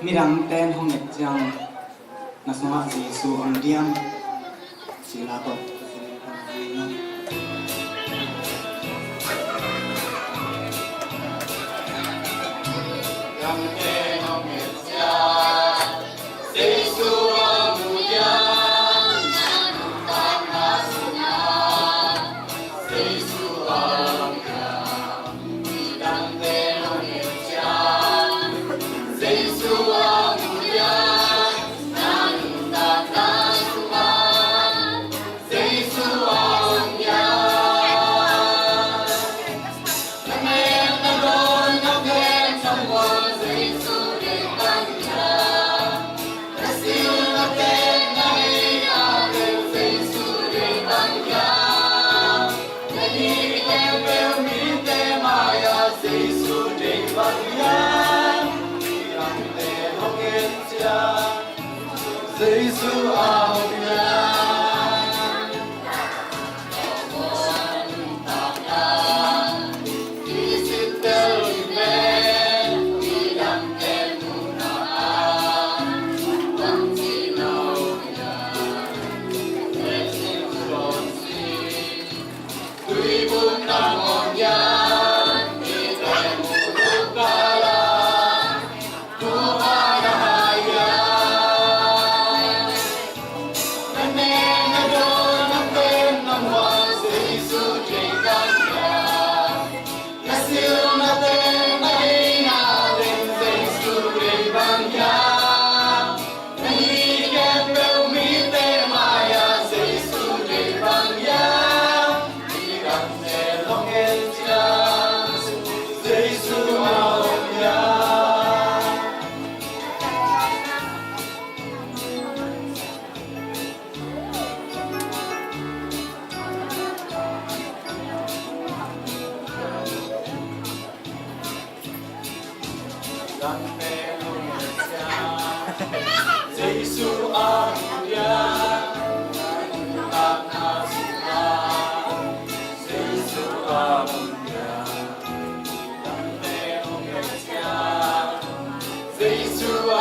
mirang ten hong net jang nasma Jesu ang diam sila to yang ten hong net jang Jesu ang diam nanutan nasna Jesu ang diam yang ten hong net jang Jesu ang diam nanutan nasna Jesu ang diam namen nagon namen someone Jesu de kanya Nasil natin nahin atin Jesu de kanya Nagiging permite maya Jesu de kanya Jesu ang yan Isip terlibat Bilang kemunaan Bang sinaw yan Resim sonsi Tuibun namon yan Itemulog kalang Tuhan Jesu ang yan Nanuntang nasuna Jesu ang yan Ang merong yan Jesu